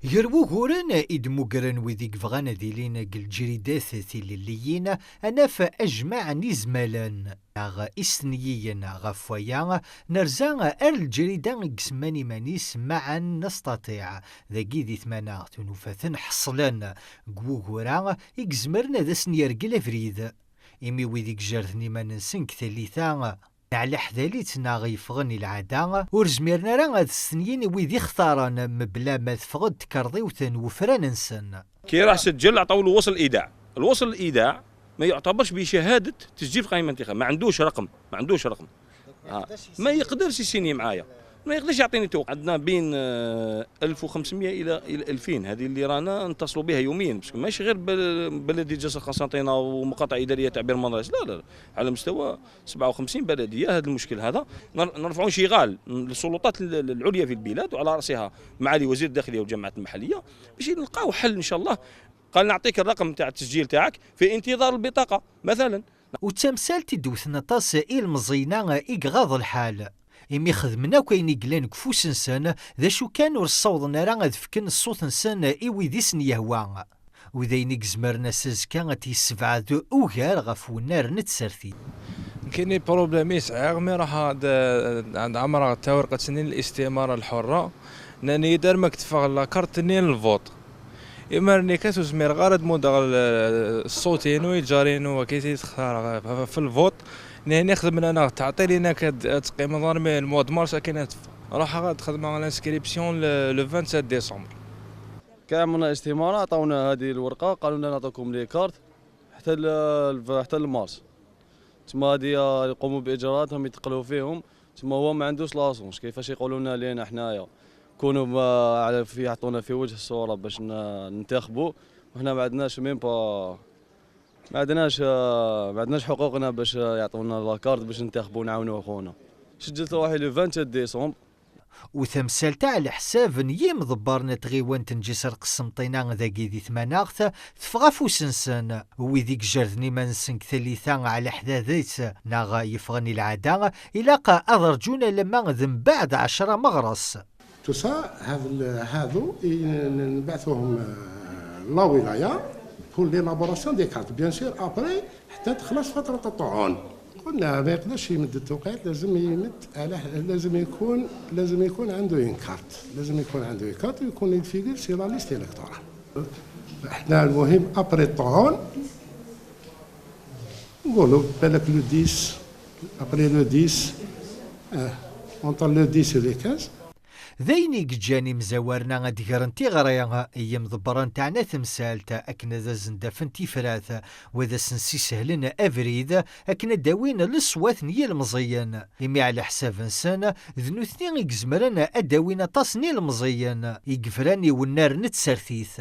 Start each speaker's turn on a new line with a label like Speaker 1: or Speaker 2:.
Speaker 1: يروو غورن إدموغرن وذيك فغانا ديلين الجريدات ثيليين أنا فأجمع نزمالان غا إسنيين غا فويا نرزا الجريدة قسماني مانيس معا نستطيع ذاكي ذي ثمانا تنوفاثن حصلان قوغورا إكزمرنا ذا سنيرقل فريد إمي وذيك جارثني ما ننسنك ثالثا على حذاليتنا غيفغن العادة ورزميرنا راه هاد السنين ويدي اختارن مبلا ما تفقد تكرضيوثن وفران نسن
Speaker 2: كي راح سجل عطاو له وصل الايداع، الوصل الايداع ما يعتبرش بشهاده تسجيل في قائمه الانتخاب، ما عندوش رقم. ما يقدرش يسيني معايا، ما يقدرش يعطيني توقع. عندنا بين 1500 الى 2000 هذه اللي رانا نتصلوا بها يوميا، بس ماشي غير بلديه جسر قسنطينه ومقاطع اداريه تعبير مدارس، لا على مستوى 57 بلديه. هذا المشكل هذا نرفعوا شغال للسلطات العليا في البلاد وعلى راسها معالي وزير الداخليه والجماعات المحليه باش نلقاو حل ان شاء الله. قال نعطيك الرقم تاع التسجيل تاعك في انتظار البطاقه مثلا.
Speaker 1: وتمثال تدوثنا طاس المزينه إغاظ الحال إمي خدمنا وكاين يقلان كفوس نسان ذا شو كان ورصوضنا راه غادفكن الصوت نسان إيويدي سن يهوى وذاين زمرنا سازكا تيسبعد اوغار غف ونار نتسرثي.
Speaker 3: كاين بروبليم صغير مي راه عند عمرها تا ورقه سنين الاستماره الحره ناني دار مكتفى لا كارت نين الفوت اما راني كتوزمير غارد مودغ الصوتين ويجارين وكيتي تختار في الفوت ناني خدم انا تعطي لينا كتقيم ضرمي المود مارس كاين راح غاد خدم على انسكريبسيون لو 27 ديسمبر.
Speaker 4: كاملنا استماره عطاونا هذه الورقه قالوا لنا نعطيكم لي كارت حتى المارس، تما هذه يقوموا باجراءاتهم يتقلوا فيهم، تما هو ما عندوش لاصونج. كيفاش يقولوا لنا لينا حنايا كونوا على في يعطونا في وجه الصوره باش ننتخبوا وحنا ما عندناش ما عندناش حقوقنا باش يعطونا لاكارت باش ننتخبوا ونعاونوا خونا. سجلت روحي لو 27 ديسمبر
Speaker 1: وتمثال تاع الحساب نيم ضبارنا تغيوان تنجسر قسمطينا ذاكي ذي ثماناغث تفغى فوسنسن ويديك جردني منسنك ثالثا على حداثيت ناغا يفغني العادة إلاقا أضرجونا لما ذن بعد 10 مغرس
Speaker 5: توسا هذو نبعثوهم لا ولايه بور ليلابوراسيون دي كارت بيان سور ابري حتى تخلص فتره الطعون. قلنا ما يقدرش يمد التوقيت، لازم يكون عنده ان كارت، ويكون يفيغر سي لا ليست الكتورال. احنا المهم ابري الطعون نقولوا بالك لو 10 ابري لو 10 اونتر لو 10 و لو 15
Speaker 1: ذيني جاني مزاورنا غادي غرنتي غرايا ايام ضبران تاعنا تمثال تا اكنا ذا زندفن تيفراث وذا سنسي سهلنا افريد اكنا داوين للصوات نيا المزيان امي على حساب انسان ذنوثني يقزمرنا اداوين تصني المزيان يقفراني والنار نتسرثيث.